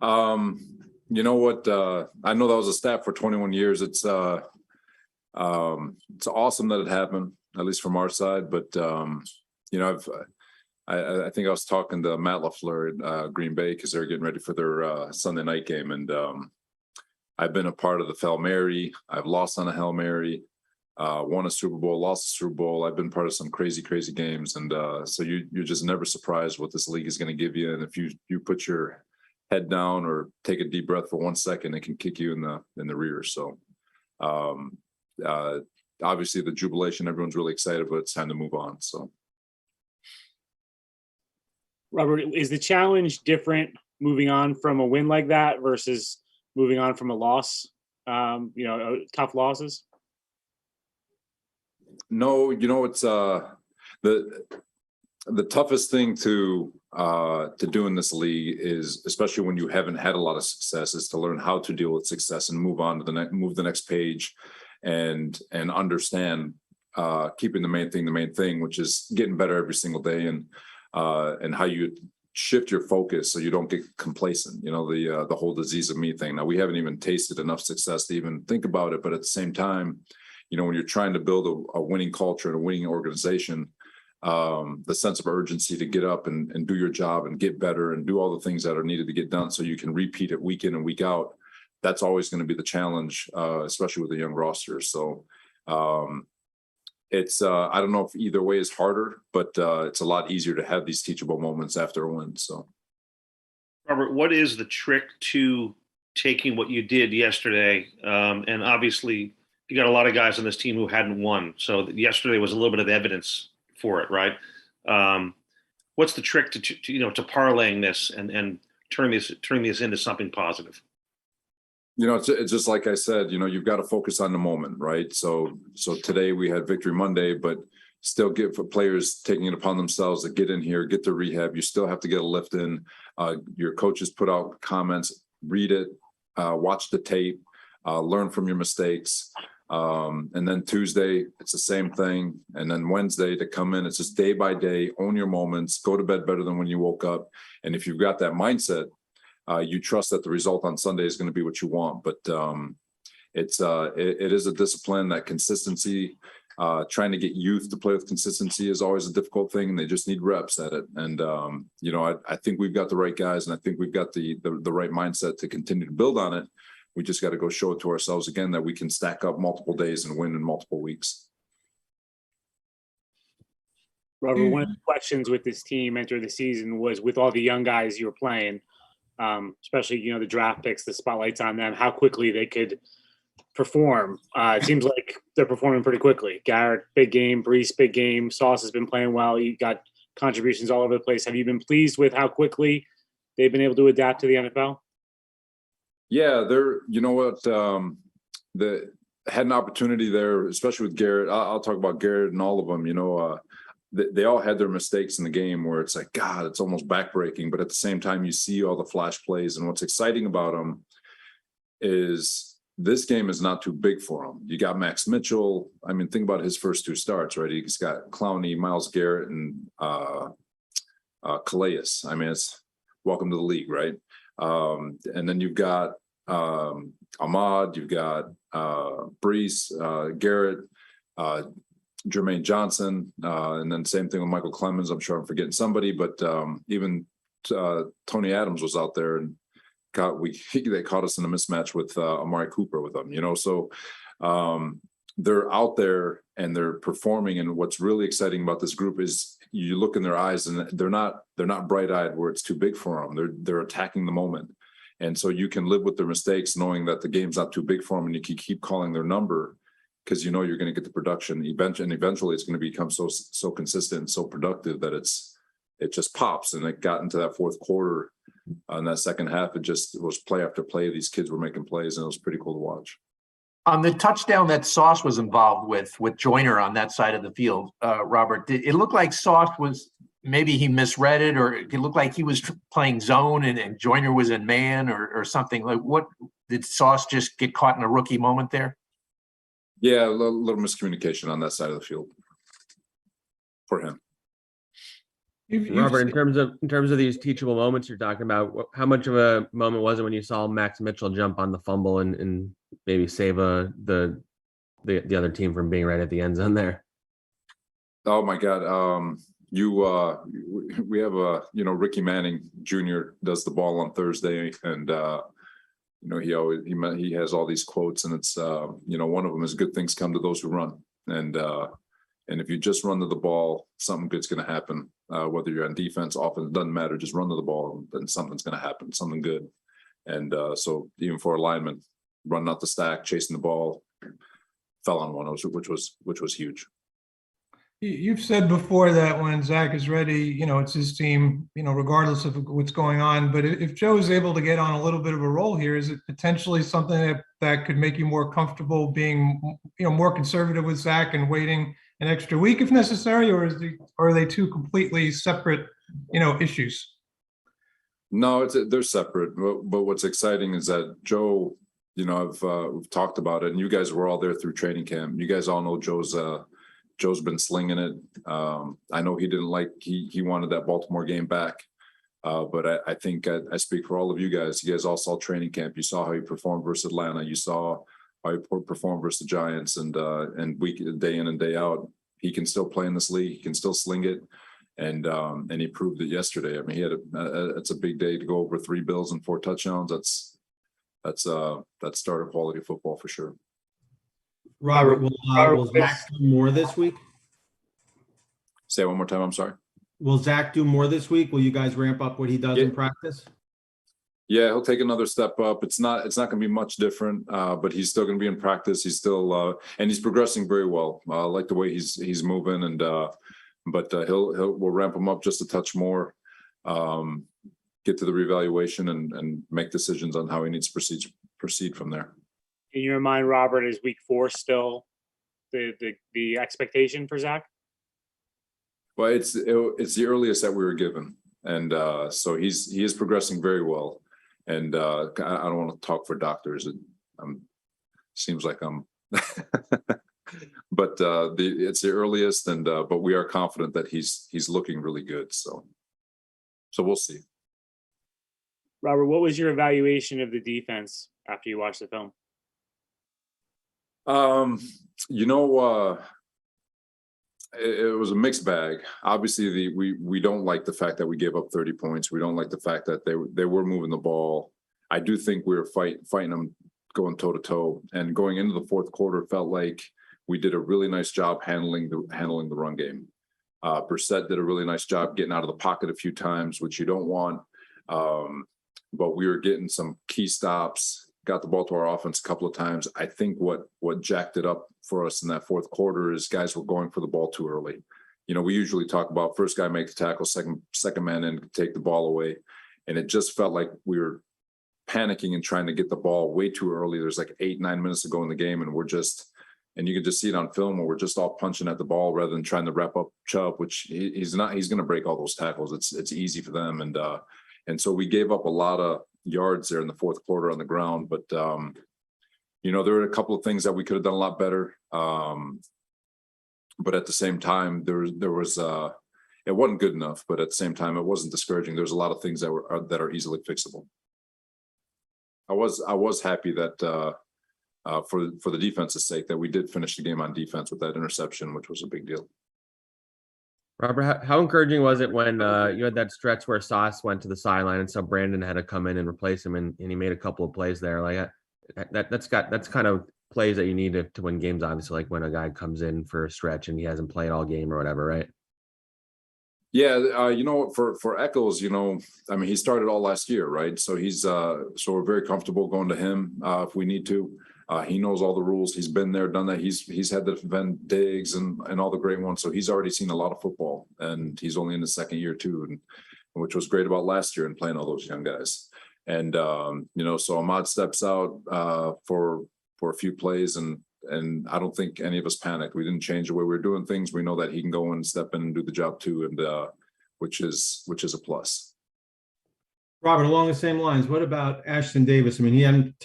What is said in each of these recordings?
Um, you know what? I know that was a stat for 21 years. It's awesome that it happened, at least from our side. But you know, I think I was talking to Matt LaFleur at Green Bay because they're getting ready for their Sunday night game, and I've been a part of the Hail Mary. I've lost on a Hail Mary, won a Super Bowl, lost a Super Bowl. I've been part of some crazy games, and so you're just never surprised what this league is going to give you. And if you put your head down or take a deep breath for 1 second, it can kick you in the rear. So obviously the jubilation, everyone's really excited, but it's time to move on. So Robert, is the challenge different moving on from a win like that versus moving on from a loss? Tough losses? No, it's the toughest thing to do in this league is, especially when you haven't had a lot of success, is to learn how to deal with success and move on to the next page, and understand keeping the main thing, which is getting better every single day, and how you shift your focus so you don't get complacent. The whole disease of me thing. Now, we haven't even tasted enough success to even think about it, but at the same time, when you're trying to build a winning culture and a winning organization, the sense of urgency to get up and do your job and get better and do all the things that are needed to get done so you can repeat it week in and week out, that's always going to be the challenge, especially with a young roster. So it's I don't know if either way is harder, but it's a lot easier to have these teachable moments after a win. So, Robert, what is the trick to taking what you did yesterday? And obviously, you got a lot of guys on this team who hadn't won, so yesterday was a little bit of evidence for it, right? What's the trick to parlaying this and turning this into something positive? It's just like I said, you've got to focus on the moment, right? So today we had Victory Monday, but still give for players taking it upon themselves to get in here, get the rehab. You still have to get a lift in. Your coaches put out comments, read it, watch the tape, learn from your mistakes. And then Tuesday, it's the same thing. And then Wednesday to come in, it's just day by day, own your moments, go to bed better than when you woke up. And if you've got that mindset, you trust that the result on Sunday is going to be what you want. But it is a discipline, that consistency. Trying to get youth to play with consistency is always a difficult thing, and they just need reps at it. And I think we've got the right guys, and I think we've got the right mindset to continue to build on it. We just got to go show it to ourselves again that we can stack up multiple days and win in multiple weeks. Robert, one of the questions with this team entering the season was, with all the young guys you were playing, especially, the draft picks, the spotlights on them, how quickly they could perform. It seems like they're performing pretty quickly. Garrett, big game. Brees, big game. Sauce has been playing well. You got contributions all over the place. Have you been pleased with how quickly they've been able to adapt to the NFL? Yeah, had an opportunity there, especially with Garrett. I'll talk about Garrett and all of them. They all had their mistakes in the game where it's like, God, it's almost backbreaking. But at the same time, you see all the flash plays. And what's exciting about them is this game is not too big for him. You got Max Mitchell. I mean, think about his first two starts, right? He's got Clowney, Myles Garrett, and Calais. I mean, it's welcome to the league, right? And then you've got Ahmad, you've got Brees, Garrett, Jermaine Johnson, and then same thing with Michael Clemens. I'm sure I'm forgetting somebody, but even Tony Adams was out there, and they caught us in a mismatch with Amari Cooper with them. So they're out there and they're performing. And what's really exciting about this group is you look in their eyes and they're not bright-eyed where it's too big for them. They're attacking the moment. And so you can live with their mistakes, knowing that the game's not too big for them, and you can keep calling their number because you're going to get the production. Eventually it's going to become so consistent and so productive that it just pops. And it got into that fourth quarter, in that second half, it was play after play. These kids were making plays, and it was pretty cool to watch. On the touchdown that Sauce was involved with Joyner on that side of the field, Robert, it looked like Sauce was, maybe he misread it, or it looked like he was playing zone and Joyner was in man or something. Like, what did Sauce just get caught in a rookie moment there? Yeah, a little miscommunication on that side of the field for him. Robert, in terms of these teachable moments you're talking about, how much of a moment was it when you saw Max Mitchell jump on the fumble and maybe save the other team from being right at the end zone there? Oh my God. We have Ricky Manning Jr. does the ball on Thursday, and he has all these quotes, and it's one of them is good things come to those who run, and if you just run to the ball, something good's going to happen. Whether you're on defense, offense, it doesn't matter. Just run to the ball, and something's going to happen, something good. And so even for a lineman, running out the stack, chasing the ball, fell on one, which was huge. You've said before that when Zach is ready, it's his team, regardless of what's going on. But if Joe is able to get on a little bit of a roll here, is it potentially something that could make you more comfortable being, more conservative with Zach and waiting an extra week if necessary, or are they two completely separate, issues? No, they're separate. But what's exciting is that Joe, we've talked about it, and you guys were all there through training camp. You guys all know Joe's been slinging it. I know he wanted that Baltimore game back. But I think I speak for all of you guys. You guys all saw training camp. You saw how he performed versus Atlanta. You saw how he performed versus the Giants, and day in and day out, he can still play in this league. He can still sling it. And he proved it yesterday. I mean, it's a big day to go over 3 bills and 4 touchdowns. That's starter quality football for sure. Robert, will Zach do more this week? Say it one more time. I'm sorry. Will Zach do more this week? Will you guys ramp up what he does in practice? Yeah, he'll take another step up. It's not going to be much different, but he's still going to be in practice. He's still and he's progressing very well. I like the way he's moving, and but we'll ramp him up just a touch more. Get to the reevaluation and make decisions on how he needs to proceed from there. In your mind, Robert, is week 4 still the expectation for Zach? Well, it's the earliest that we were given, and so he is progressing very well. And I don't want to talk for doctors. It seems like I'm, but it's the earliest, and but we are confident that he's looking really good. So we'll see. Robert, what was your evaluation of the defense after you watched the film? It was a mixed bag. Obviously, we don't like the fact that we gave up 30 points. We don't like the fact that they were moving the ball. I do think we were fighting them, going toe to toe, and going into the fourth quarter, felt like we did a really nice job handling the run game. Brissett did a really nice job getting out of the pocket a few times, which you don't want. But we were getting some key stops. Got the ball to our offense a couple of times. I think what jacked it up for us in that fourth quarter is guys were going for the ball too early. We usually talk about first guy make the tackle, second man in, take the ball away. And it just felt like we were panicking and trying to get the ball way too early. There's like 8-9 minutes to go in the game, and and you can just see it on film where we're just all punching at the ball rather than trying to wrap up Chubb, which he's not. He's going to break all those tackles. It's easy for them. And so we gave up a lot of yards there in the fourth quarter on the ground, but there were a couple of things that we could have done a lot better. But at the same time, there was it wasn't good enough, but at the same time, it wasn't discouraging. There's a lot of things that are easily fixable. I was happy that for the defense's sake that we did finish the game on defense with that interception, which was a big deal. Robert, how encouraging was it when you had that stretch where Sauce went to the sideline and so Brandon had to come in and replace him, and he made a couple of plays there? Like that's kind of plays that you need to win games, obviously, like when a guy comes in for a stretch and he hasn't played all game or whatever, right? Yeah, for Echols, I mean, he started all last year, right? So so we're very comfortable going to him if we need to. He knows all the rules. He's been there, done that. He's had to defend Diggs and all the great ones. So he's already seen a lot of football, and he's only in his second year too, and which was great about last year and playing all those young guys. And so Ahmad steps out for a few plays, and I don't think any of us panicked. We didn't change the way we were doing things. We know that he can go in, step in, and do the job too, and which is a plus. Robert, along the same lines, what about Ashton Davis? I mean, he hadn't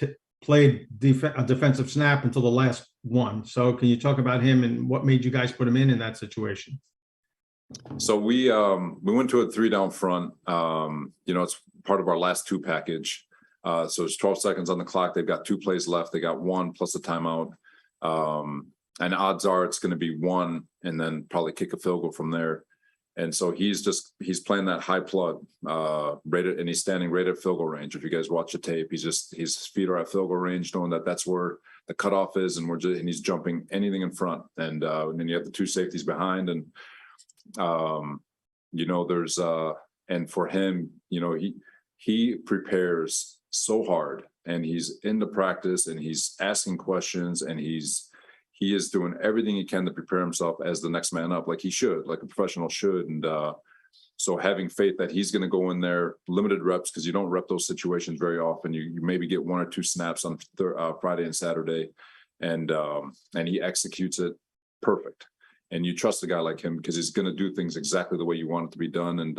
played a defensive snap until the last one. So can you talk about him and what made you guys put him in that situation? So we went to a 3 down front. It's part of our last 2 package. So it's 12 seconds on the clock. They've got 2 plays left. They got 1 plus a timeout. And odds are it's going to be 1 and then probably kick a field goal from there. And so he's playing that high plug rated, and he's standing right at field goal range. If you guys watch the tape, his feet are at field goal range, knowing that that's where the cutoff is, and he's jumping anything in front. And then you have the 2 safeties behind, and there's and for him, he prepares so hard, and he's into practice, and he's asking questions, and he is doing everything he can to prepare himself as the next man up, like he should, like a professional should. And so having faith that he's going to go in there, limited reps, because you don't rep those situations very often. You maybe get 1 or 2 snaps on Friday and Saturday, and he executes it perfect. And you trust a guy like him because he's going to do things exactly the way you want it to be done. And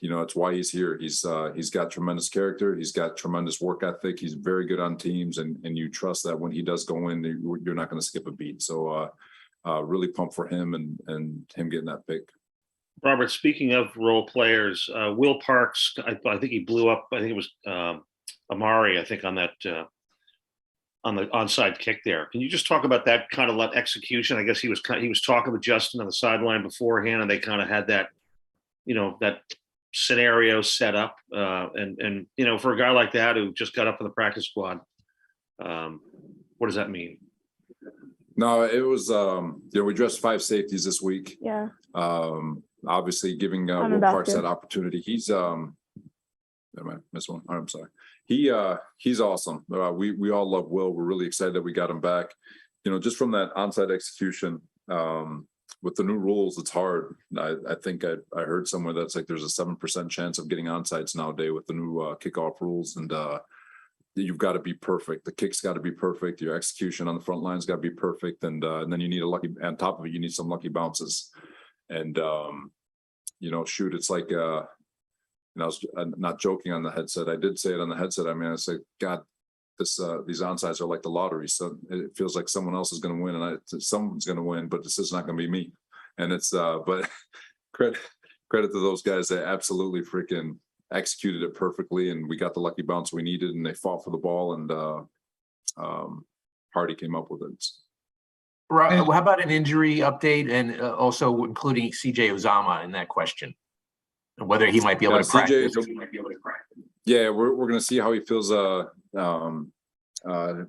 it's why he's here. He's got tremendous character. He's got tremendous work ethic. He's very good on teams, and you trust that when he does go in, you're not going to skip a beat. So really pumped for him and him getting that pick. Robert, speaking of role players, Will Parks, I think he blew up. I think it was Amari, I think, on that on the onside kick there. Can you just talk about that kind of execution? I guess he was talking with Justin on the sideline beforehand, and they kind of had that, that scenario set up. And for a guy like that who just got up in the practice squad, what does that mean? No, it was, we dressed 5 safeties this week. Yeah. Obviously giving Will Parks that opportunity. He's, did I miss one? Oh, I'm sorry. He's awesome. We all love Will. We're really excited that we got him back. Just from that onside execution, with the new rules, it's hard. I think I heard somewhere that's like there's a 7% chance of getting onsides nowadays with the new kickoff rules, and you've got to be perfect. The kick's got to be perfect. Your execution on the front line's got to be perfect, and then you need on top of it, you need some lucky bounces. And shoot, it's like I was not joking on the headset. I did say it on the headset. I mean, I said, God, these onsides are like the lottery. So it feels like someone else is going to win, and someone's going to win, but this is not going to be me. And it's but credit to those guys. They absolutely freaking executed it perfectly, and we got the lucky bounce we needed, and they fought for the ball, and Hardy came up with it. How about an injury update, and also including CJ Uzama in that question, and whether he might be able to practice? Yeah, we're going to see how he feels.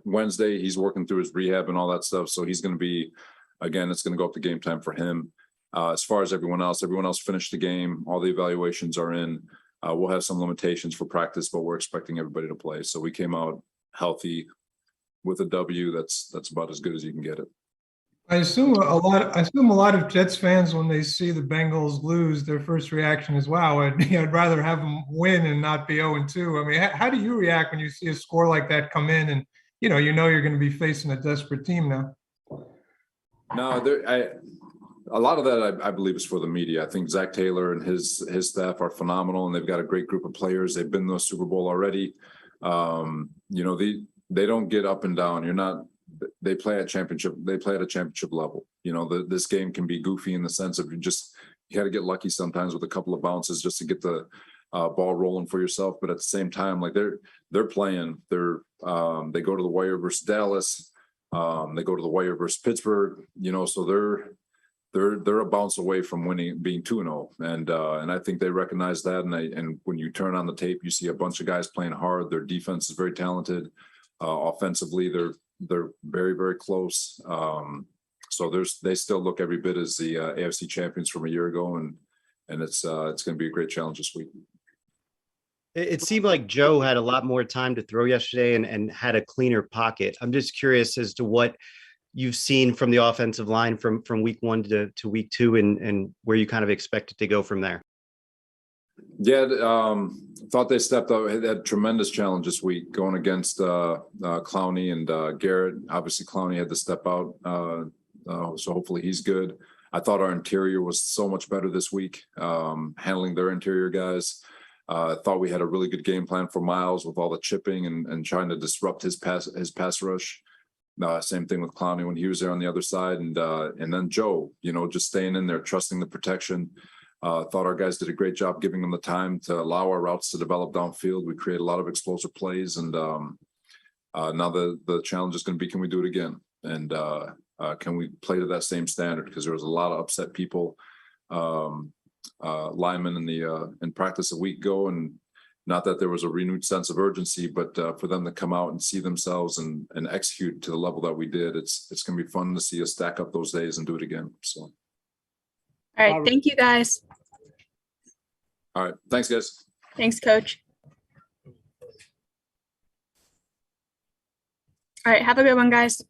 Wednesday, he's working through his rehab and all that stuff, so he's going to be, again, it's going to go up to game time for him. As far as everyone else finished the game. All the evaluations are in. We'll have some limitations for practice, but we're expecting everybody to play. So we came out healthy with a W. That's about as good as you can get it. I assume a lot of Jets fans, when they see the Bengals lose, their first reaction is, "Wow, I'd rather have them win and not be 0-2." I mean, how do you react when you see a score like that come in, and you know you're going to be facing a desperate team now? No, a lot of that I believe is for the media. I think Zach Taylor and his staff are phenomenal, and they've got a great group of players. They've been to the Super Bowl already. They don't get up and down. They play at a championship level. This game can be goofy in the sense of you got to get lucky sometimes with a couple of bounces just to get the ball rolling for yourself. But at the same time, like they're playing. They go to the wire versus Dallas. They go to the wire versus Pittsburgh. So they're a bounce away from being 2-0, and I think they recognize that. And when you turn on the tape, you see a bunch of guys playing hard. Their defense is very talented. Offensively, they're very, very close. So they still look every bit as the AFC champions from a year ago, and it's going to be a great challenge this week. It seemed like Joe had a lot more time to throw yesterday and had a cleaner pocket. I'm just curious as to what you've seen from the offensive line from week 1 to week 2, and where you kind of expect it to go from there. Yeah, thought they stepped up. They had a tremendous challenge this week going against Clowney and Garrett. Obviously, Clowney had to step out, so hopefully he's good. I thought our interior was so much better this week, handling their interior guys. I thought we had a really good game plan for Miles with all the chipping and trying to disrupt his pass rush. Same thing with Clowney when he was there on the other side, and then Joe, just staying in there, trusting the protection. Thought our guys did a great job giving them the time to allow our routes to develop downfield. We created a lot of explosive plays, and now the challenge is going to be, can we do it again? And can we play to that same standard? Because there was a lot of upset people, linemen in practice a week ago, and not that there was a renewed sense of urgency, but for them to come out and see themselves and execute to the level that we did, it's going to be fun to see us stack up those days and do it again. So, All right. Thank you, guys. all right, thanks, guys. Thanks, Coach. All right. Have a good one, guys.